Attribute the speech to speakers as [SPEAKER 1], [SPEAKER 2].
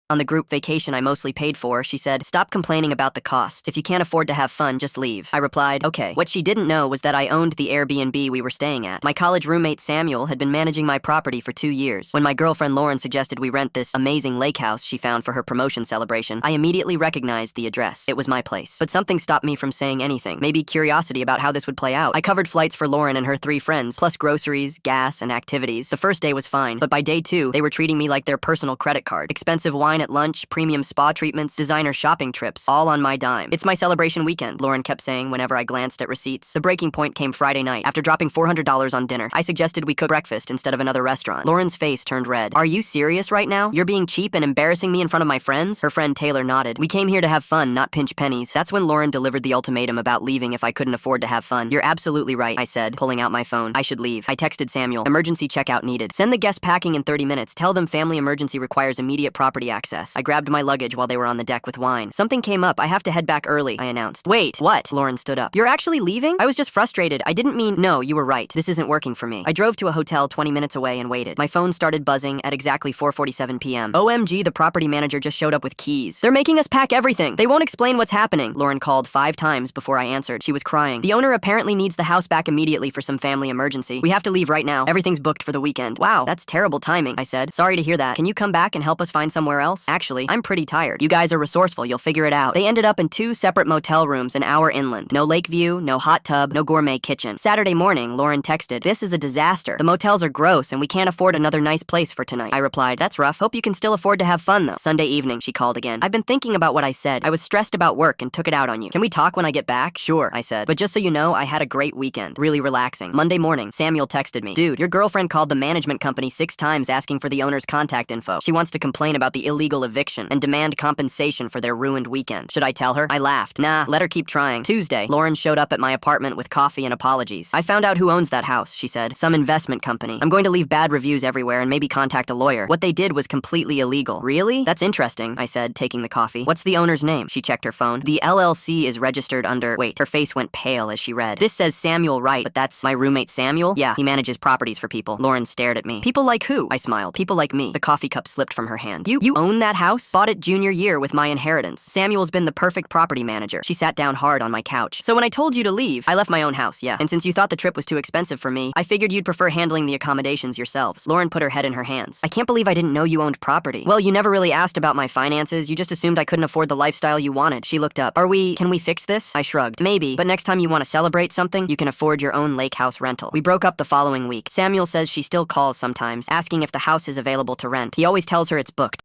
[SPEAKER 1] On the group vacation I mostly paid for, she said, "Stop complaining about the cost. If you can't afford to have fun, just leave." I replied, "Okay." What she didn't know was that I owned the Airbnb we were staying at. My college roommate Samuel had been managing my property for 2 years. When my girlfriend Lauren suggested we rent this amazing lake house she found for her promotion celebration, I immediately recognized the address. It was my place. But something stopped me from saying anything. Maybe curiosity about how this would play out. I covered flights for Lauren and her 3 friends, plus groceries, gas, and activities. The first day was fine, but by day 2, they were treating me like their personal credit card. Expensive wine at lunch, premium spa treatments, designer shopping trips, all on my dime. "It's my celebration weekend," Lauren kept saying whenever I glanced at receipts. The breaking point came Friday night. After dropping $400 on dinner, I suggested we cook breakfast instead of another restaurant. Lauren's face turned red. "Are you serious right now? You're being cheap and embarrassing me in front of my friends?" Her friend Taylor nodded. "We came here to have fun, not pinch pennies." That's when Lauren delivered the ultimatum about leaving if I couldn't afford to have fun. "You're absolutely right," I said, pulling out my phone. "I should leave." I texted Samuel. "Emergency checkout needed. Send the guests packing in 30 minutes. Tell them family emergency requires immediate property access." I grabbed my luggage while they were on the deck with wine. "Something came up. I have to head back early," I announced. "Wait, what?" Lauren stood up. "You're actually leaving?" "I was just frustrated. I didn't mean—" "No, you were right. This isn't working for me." I drove to a hotel 20 minutes away and waited. My phone started buzzing at exactly 4:47 p.m. "OMG, the property manager just showed up with keys. They're making us pack everything. They won't explain what's happening." Lauren called 5 times before I answered. She was crying. "The owner apparently needs the house back immediately for some family emergency. We have to leave right now. Everything's booked for the weekend." "Wow, that's terrible timing," I said. "Sorry to hear that. Can you come back and help us find somewhere else?" "Actually, I'm pretty tired. You guys are resourceful. You'll figure it out." They ended up in 2 separate motel rooms an hour inland. No lake view, no hot tub, no gourmet kitchen. Saturday morning, Lauren texted, "This is a disaster. The motels are gross and we can't afford another nice place for tonight." I replied, "That's rough. Hope you can still afford to have fun though." Sunday evening, she called again. "I've been thinking about what I said. I was stressed about work and took it out on you. Can we talk when I get back?" "Sure," I said. "But just so you know, I had a great weekend. Really relaxing." Monday morning, Samuel texted me, "Dude, your girlfriend called the management company 6 times asking for the owner's contact info. She wants to complain about the illegal eviction and demand compensation for their ruined weekend. Should I tell her?" I laughed. "Nah, let her keep trying." Tuesday, Lauren showed up at my apartment with coffee and apologies. "I found out who owns that house," she said. "Some investment company. I'm going to leave bad reviews everywhere and maybe contact a lawyer. What they did was completely illegal." "Really? That's interesting," I said, taking the coffee. "What's the owner's name?" She checked her phone. "The LLC is registered under—" Wait, her face went pale as she read. "This says Samuel Wright, but that's my roommate Samuel?" "Yeah, he manages properties for people." Lauren stared at me. "People like who?" I smiled. "People like me." The coffee cup slipped from her hand. You own that house?" "Bought it junior year with my inheritance. Samuel's been the perfect property manager." She sat down hard on my couch. "So when I told you to leave, I left my own house, yeah. And since you thought the trip was too expensive for me, I figured you'd prefer handling the accommodations yourselves." Lauren put her head in her hands. "I can't believe I didn't know you owned property." "Well, you never really asked about my finances. You just assumed I couldn't afford the lifestyle you wanted." She looked up. Can we fix this?" I shrugged. "Maybe, but next time you want to celebrate something, you can afford your own lake house rental." We broke up the following week. Samuel says she still calls sometimes, asking if the house is available to rent. He always tells her it's booked.